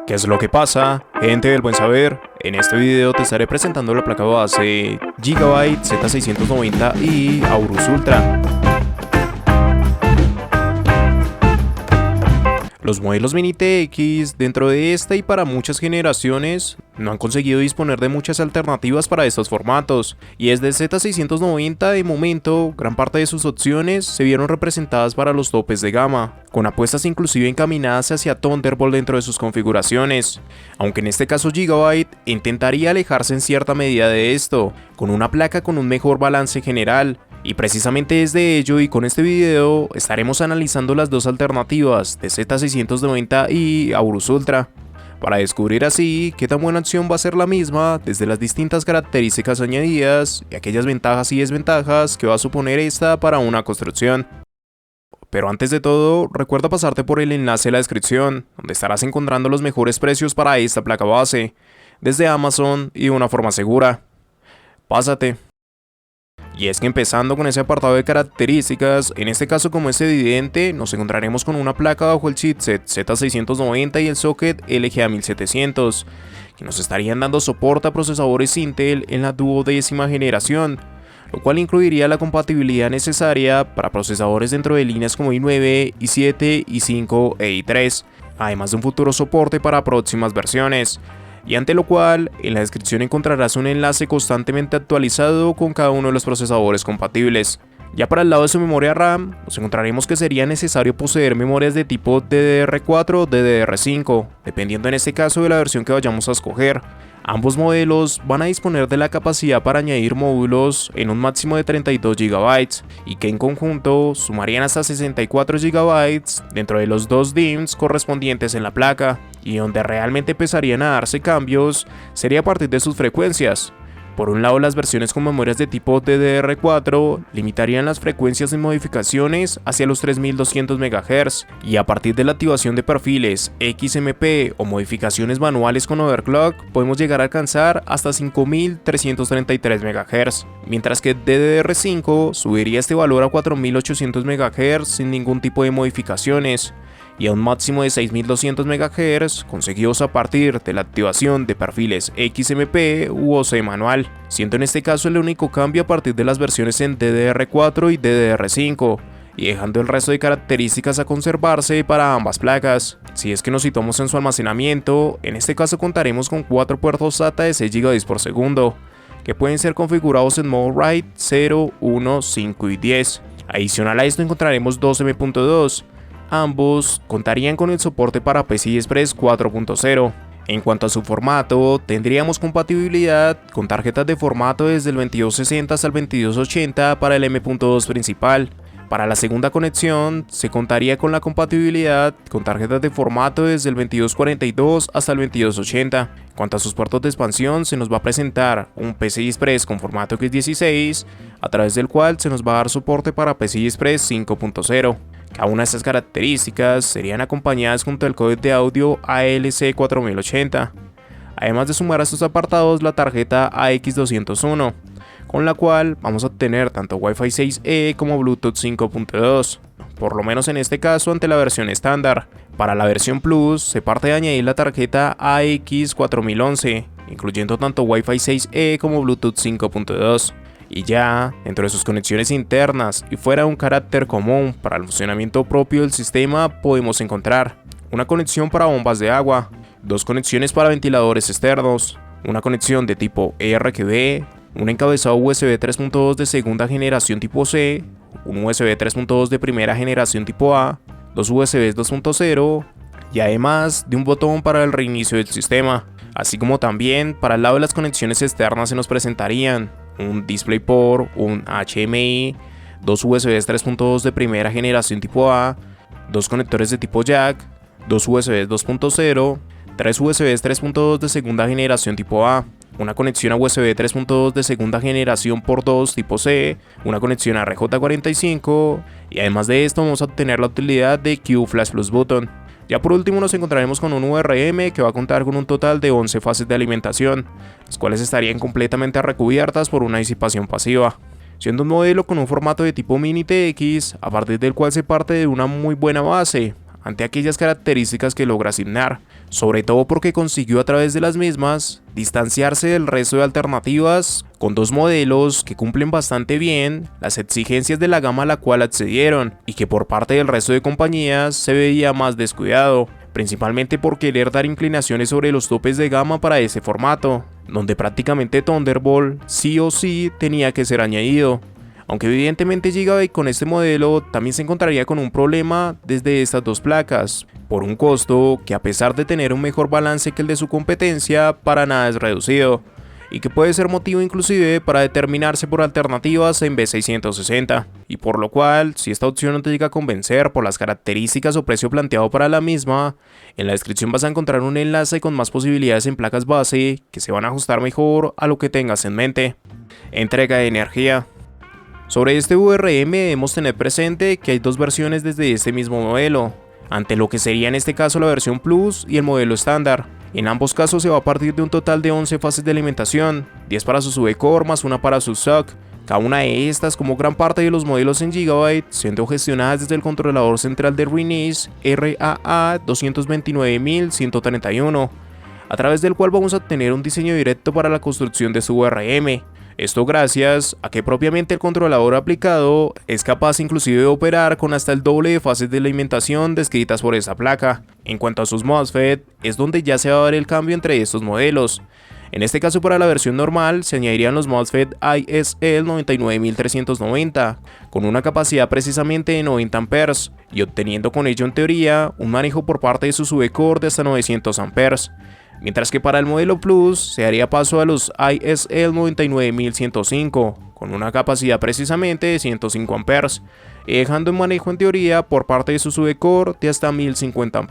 ¿Qué es lo que pasa, gente del buen saber? En este video te estaré presentando la placa base Gigabyte Z690i Aorus Ultra. Los modelos Mini TX dentro de esta y para muchas generaciones no han conseguido disponer de muchas alternativas para estos formatos, y desde el Z690 de momento gran parte de sus opciones se vieron representadas para los topes de gama, con apuestas inclusive encaminadas hacia Thunderbolt dentro de sus configuraciones, aunque en este caso Gigabyte intentaría alejarse en cierta medida de esto, con una placa con un mejor balance general. Y precisamente desde ello y con este video estaremos analizando las dos alternativas de Z690 y Aorus Ultra, para descubrir así qué tan buena opción va a ser la misma desde las distintas características añadidas y aquellas ventajas y desventajas que va a suponer esta para una construcción. Pero antes de todo, recuerda pasarte por el enlace de la descripción, donde estarás encontrando los mejores precios para esta placa base, desde Amazon y de una forma segura. Pásate. Y es que empezando con ese apartado de características, en este caso como es evidente, nos encontraremos con una placa bajo el chipset Z690 y el socket LGA 1700, que nos estarían dando soporte a procesadores Intel en la 12ª generación, lo cual incluiría la compatibilidad necesaria para procesadores dentro de líneas como i9, i7, i5 e i3, además de un futuro soporte para próximas versiones. Y ante lo cual, en la descripción encontrarás un enlace constantemente actualizado con cada uno de los procesadores compatibles. Ya para el lado de su memoria RAM, nos encontraremos que sería necesario poseer memorias de tipo DDR4 o DDR5, dependiendo en este caso de la versión que vayamos a escoger. Ambos modelos van a disponer de la capacidad para añadir módulos en un máximo de 32 GB y que en conjunto sumarían hasta 64 GB dentro de los dos DIMMs correspondientes en la placa, y donde realmente empezarían a darse cambios sería a partir de sus frecuencias. Por un lado, las versiones con memorias de tipo DDR4 limitarían las frecuencias y modificaciones hacia los 3200 MHz, y a partir de la activación de perfiles XMP o modificaciones manuales con overclock podemos llegar a alcanzar hasta 5333 MHz, mientras que DDR5 subiría este valor a 4800 MHz sin ningún tipo de modificaciones, y a un máximo de 6200 MHz conseguidos a partir de la activación de perfiles XMP u OC manual, siendo en este caso el único cambio a partir de las versiones en DDR4 y DDR5, y dejando el resto de características a conservarse para ambas placas. Si es que nos situamos en su almacenamiento, en este caso contaremos con 4 puertos SATA de 6 GB por segundo, que pueden ser configurados en modo RAID 0, 1, 5 y 10. Adicional a esto encontraremos 2 M.2, ambos contarían con el soporte para PCI Express 4.0. En cuanto a su formato, tendríamos compatibilidad con tarjetas de formato desde el 2260 hasta el 2280 para el M.2 principal. Para la segunda conexión, se contaría con la compatibilidad con tarjetas de formato desde el 2242 hasta el 2280. En cuanto a sus puertos de expansión, se nos va a presentar un PCI Express con formato X16, a través del cual se nos va a dar soporte para PCI Express 5.0. Cada una de estas características serían acompañadas junto al códec de audio ALC 4080, además de sumar a estos apartados la tarjeta AX201, con la cual vamos a obtener tanto Wi-Fi 6E como Bluetooth 5.2, por lo menos en este caso ante la versión estándar. Para la versión Plus se parte de añadir la tarjeta AX4011, incluyendo tanto Wi-Fi 6E como Bluetooth 5.2. Y ya, dentro de sus conexiones internas y fuera de un carácter común para el funcionamiento propio del sistema, podemos encontrar una conexión para bombas de agua, dos conexiones para ventiladores externos, una conexión de tipo RGB, un encabezado USB 3.2 de segunda generación tipo C, un USB 3.2 de primera generación tipo A, dos USB 2.0 y además de un botón para el reinicio del sistema, así como también para el lado de las conexiones externas se nos presentarían un DisplayPort, un HDMI, dos USBs 3.2 de primera generación tipo A, dos conectores de tipo jack, dos USBs 2.0, tres USBs 3.2 de segunda generación tipo A, una conexión a USB 3.2 de segunda generación por 2 tipo C, una conexión a RJ45, y además de esto vamos a obtener la utilidad de Q Flash Plus Button. Ya por último nos encontraremos con un URM que va a contar con un total de 11 fases de alimentación, las cuales estarían completamente recubiertas por una disipación pasiva, siendo un modelo con un formato de tipo Mini TX, a partir del cual se parte de una muy buena base, ante aquellas características que logra asignar, sobre todo porque consiguió a través de las mismas distanciarse del resto de alternativas con dos modelos que cumplen bastante bien las exigencias de la gama a la cual accedieron y que por parte del resto de compañías se veía más descuidado, principalmente por querer dar inclinaciones sobre los topes de gama para ese formato, donde prácticamente Thunderbolt sí o sí tenía que ser añadido. Aunque evidentemente Gigabyte con este modelo también se encontraría con un problema desde estas dos placas, por un costo que a pesar de tener un mejor balance que el de su competencia, para nada es reducido, y que puede ser motivo inclusive para determinarse por alternativas en B660, y por lo cual, si esta opción no te llega a convencer por las características o precio planteado para la misma, en la descripción vas a encontrar un enlace con más posibilidades en placas base que se van a ajustar mejor a lo que tengas en mente. Entrega de energía. Sobre este VRM debemos tener presente que hay dos versiones desde este mismo modelo, ante lo que sería en este caso la versión Plus y el modelo estándar. En ambos casos se va a partir de un total de 11 fases de alimentación, 10 para su VCore más una para su SOC, cada una de estas, como gran parte de los modelos en Gigabyte, siendo gestionadas desde el controlador central de Renesas RAA229131, a través del cual vamos a tener un diseño directo para la construcción de su VRM. Esto gracias a que propiamente el controlador aplicado es capaz inclusive de operar con hasta el doble de fases de alimentación descritas por esta placa. En cuanto a sus MOSFET, es donde ya se va a ver el cambio entre estos modelos. En este caso, para la versión normal se añadirían los MOSFET ISL 99390 con una capacidad precisamente de 90 A y obteniendo con ello en teoría un manejo por parte de su VCore de hasta 900 A. Mientras que para el modelo Plus se haría paso a los ISL 99105 con una capacidad precisamente de 105 A y dejando en manejo en teoría por parte de su VCore de hasta 1050 A.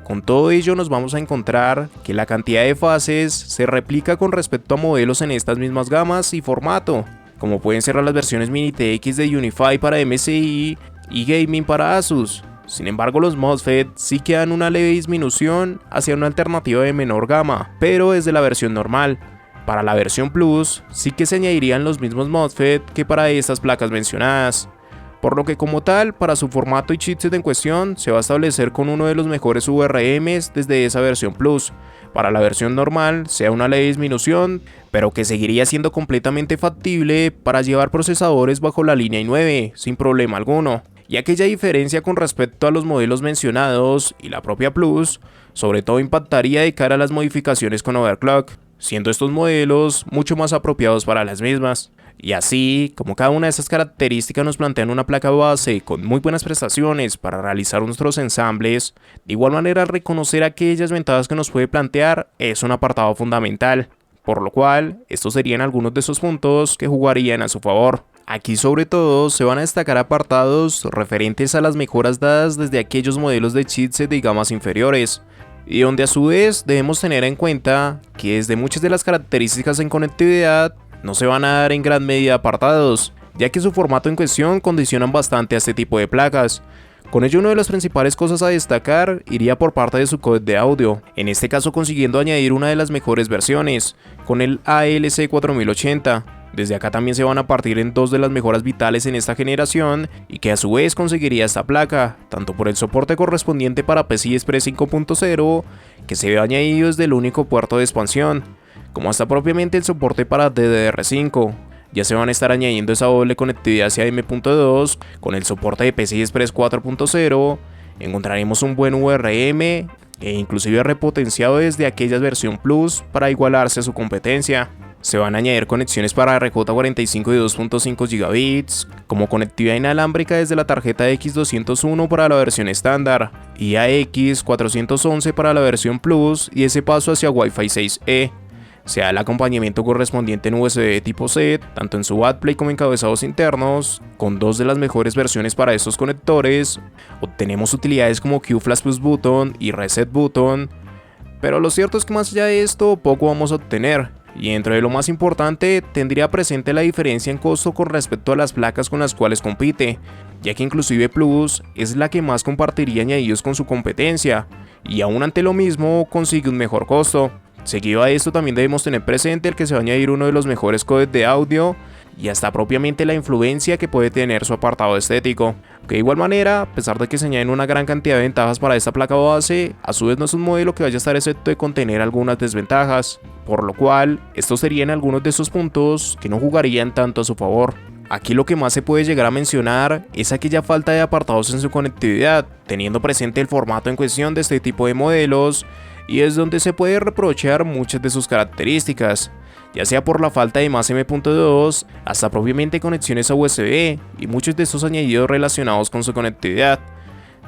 Con todo ello nos vamos a encontrar que la cantidad de fases se replica con respecto a modelos en estas mismas gamas y formato, como pueden ser las versiones Mini TX de Unify para MSI y Gaming para Asus. Sin embargo, los MOSFET sí quedan una leve disminución hacia una alternativa de menor gama, pero desde la versión normal. Para la versión Plus sí que se añadirían los mismos MOSFET que para estas placas mencionadas, por lo que como tal, para su formato y chipset en cuestión, se va a establecer con uno de los mejores VRMs desde esa versión Plus. Para la versión normal, sea una leve disminución, pero que seguiría siendo completamente factible para llevar procesadores bajo la línea i9, sin problema alguno. Y aquella diferencia con respecto a los modelos mencionados y la propia Plus, sobre todo impactaría de cara a las modificaciones con overclock, siendo estos modelos mucho más apropiados para las mismas. Y así, como cada una de estas características nos plantean una placa base con muy buenas prestaciones para realizar nuestros ensambles, de igual manera reconocer aquellas ventajas que nos puede plantear es un apartado fundamental, por lo cual estos serían algunos de esos puntos que jugarían a su favor. Aquí sobre todo se van a destacar apartados referentes a las mejoras dadas desde aquellos modelos de chipset de gamas inferiores, y donde a su vez debemos tener en cuenta que desde muchas de las características en conectividad no se van a dar en gran medida apartados, ya que su formato en cuestión condicionan bastante a este tipo de placas. Con ello, una de las principales cosas a destacar iría por parte de su codec de audio, en este caso consiguiendo añadir una de las mejores versiones, con el ALC 4080. Desde acá también se van a partir en dos de las mejoras vitales en esta generación y que a su vez conseguiría esta placa, tanto por el soporte correspondiente para PCI Express 5.0, que se ve añadido desde el único puerto de expansión, como hasta propiamente el soporte para DDR5. Ya se van a estar añadiendo esa doble conectividad hacia M.2 con el soporte de PCI Express 4.0, encontraremos un buen VRM e inclusive repotenciado desde aquella versión Plus para igualarse a su competencia. Se van a añadir conexiones para RJ45 de 2.5 GB, como conectividad inalámbrica desde la tarjeta X201 para la versión estándar, y AX411 para la versión Plus, y ese paso hacia Wi-Fi 6E. Se da el acompañamiento correspondiente en USB tipo C, tanto en su backplate como en cabezados internos, con dos de las mejores versiones para estos conectores. Obtenemos utilidades como Q-Flash Plus Button y Reset Button, pero lo cierto es que más allá de esto poco vamos a obtener. Y dentro de lo más importante, tendría presente la diferencia en costo con respecto a las placas con las cuales compite, ya que inclusive Plus es la que más compartiría añadidos con su competencia, y aún ante lo mismo consigue un mejor costo. Seguido a esto también debemos tener presente el que se va a añadir uno de los mejores codecs de audio, y hasta propiamente la influencia que puede tener su apartado estético. De igual manera, a pesar de que se añaden una gran cantidad de ventajas para esta placa base, a su vez no es un modelo que vaya a estar excepto de contener algunas desventajas, por lo cual estos serían algunos de esos puntos que no jugarían tanto a su favor. Aquí lo que más se puede llegar a mencionar es aquella falta de apartados en su conectividad, teniendo presente el formato en cuestión de este tipo de modelos, y es donde se puede reprochar muchas de sus características, ya sea por la falta de más M.2 hasta propiamente conexiones a USB y muchos de estos añadidos relacionados con su conectividad.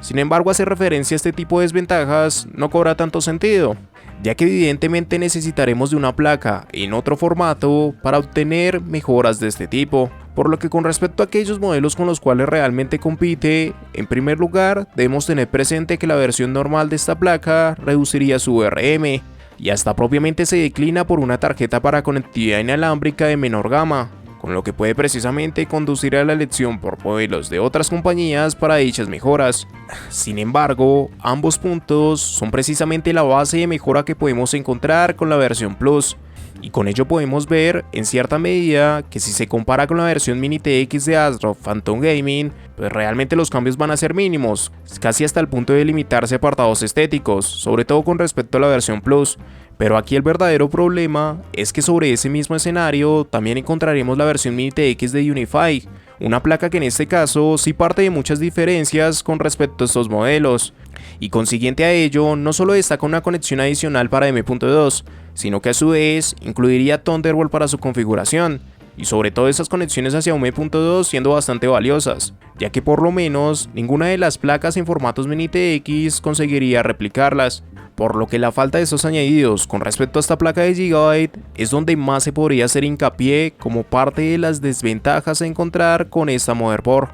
Sin embargo, hacer referencia a este tipo de desventajas no cobra tanto sentido, ya que evidentemente necesitaremos de una placa en otro formato para obtener mejoras de este tipo, por lo que con respecto a aquellos modelos con los cuales realmente compite, en primer lugar debemos tener presente que la versión normal de esta placa reduciría su VRM, y hasta propiamente se declina por una tarjeta para conectividad inalámbrica de menor gama, con lo que puede precisamente conducir a la elección por modelos de otras compañías para dichas mejoras. Sin embargo, ambos puntos son precisamente la base de mejora que podemos encontrar con la versión Plus, y con ello podemos ver en cierta medida que si se compara con la versión Mini TX de Astro Phantom Gaming, pues realmente los cambios van a ser mínimos, casi hasta el punto de limitarse a apartados estéticos, sobre todo con respecto a la versión Plus. Pero aquí el verdadero problema es que sobre ese mismo escenario también encontraremos la versión Mini TX de Unify, una placa que en este caso sí parte de muchas diferencias con respecto a estos modelos, y consiguiente a ello no solo destaca una conexión adicional para M.2, sino que a su vez incluiría Thunderbolt para su configuración, y sobre todo esas conexiones hacia un M.2 siendo bastante valiosas, ya que por lo menos ninguna de las placas en formatos Mini TX conseguiría replicarlas, por lo que la falta de esos añadidos con respecto a esta placa de Gigabyte es donde más se podría hacer hincapié como parte de las desventajas a encontrar con esta motherboard.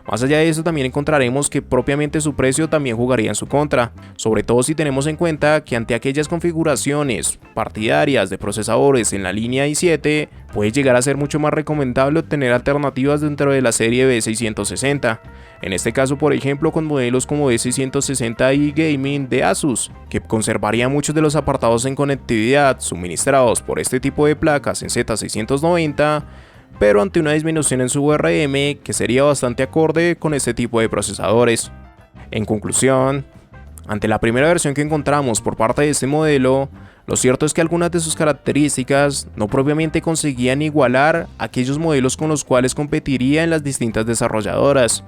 Más allá de eso, también encontraremos que propiamente su precio también jugaría en su contra, sobre todo si tenemos en cuenta que ante aquellas configuraciones partidarias de procesadores en la línea i7, puede llegar a ser mucho más recomendable obtener alternativas dentro de la serie B660, en este caso por ejemplo con modelos como B660i Gaming de Asus, que conservaría muchos de los apartados en conectividad suministrados por este tipo de placas en Z690, pero ante una disminución en su VRM que sería bastante acorde con este tipo de procesadores. En conclusión, ante la primera versión que encontramos por parte de este modelo, lo cierto es que algunas de sus características no propiamente conseguían igualar aquellos modelos con los cuales competiría en las distintas desarrolladoras.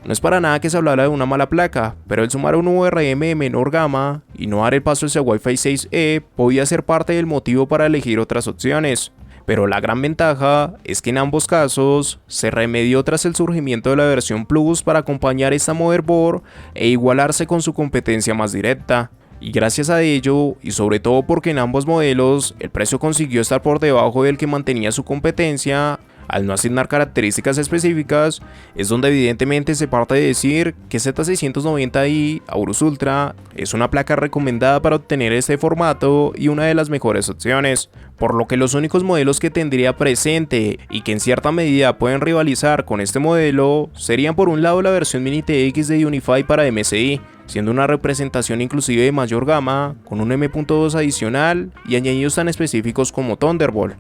No es para nada que se hablara de una mala placa, pero el sumar un VRM de menor gama y no dar el paso hacia Wi-Fi 6E podía ser parte del motivo para elegir otras opciones. Pero la gran ventaja es que en ambos casos se remedió tras el surgimiento de la versión Plus para acompañar esta motherboard e igualarse con su competencia más directa. Y gracias a ello, y sobre todo porque en ambos modelos el precio consiguió estar por debajo del que mantenía su competencia, al no asignar características específicas, es donde evidentemente se parte de decir que Z690i Aorus Ultra es una placa recomendada para obtener este formato y una de las mejores opciones, por lo que los únicos modelos que tendría presente y que en cierta medida pueden rivalizar con este modelo serían por un lado la versión Mini TX de Unify para MSI, siendo una representación inclusive de mayor gama, con un M.2 adicional y añadidos tan específicos como Thunderbolt,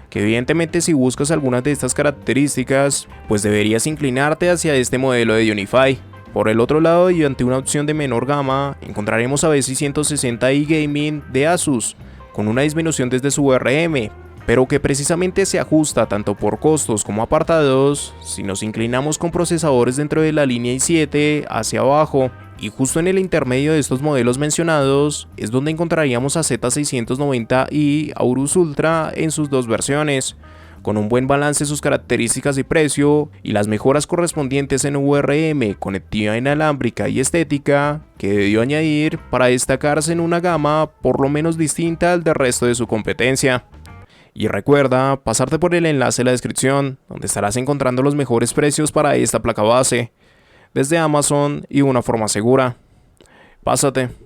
que evidentemente si buscas algunas de estas características, pues deberías inclinarte hacia este modelo de Unify. Por el otro lado, y ante una opción de menor gama, encontraremos a B660i Gaming de Asus, con una disminución desde su VRM, pero que precisamente se ajusta tanto por costos como apartados si nos inclinamos con procesadores dentro de la línea i7 hacia abajo, y justo en el intermedio de estos modelos mencionados es donde encontraríamos a Z690i Aorus Ultra en sus dos versiones, con un buen balance de sus características y precio, y las mejoras correspondientes en VRM, conectividad inalámbrica y estética, que debió añadir para destacarse en una gama por lo menos distinta al del resto de su competencia. Y recuerda pasarte por el enlace en la descripción, donde estarás encontrando los mejores precios para esta placa base, desde Amazon y de una forma segura. Pásate.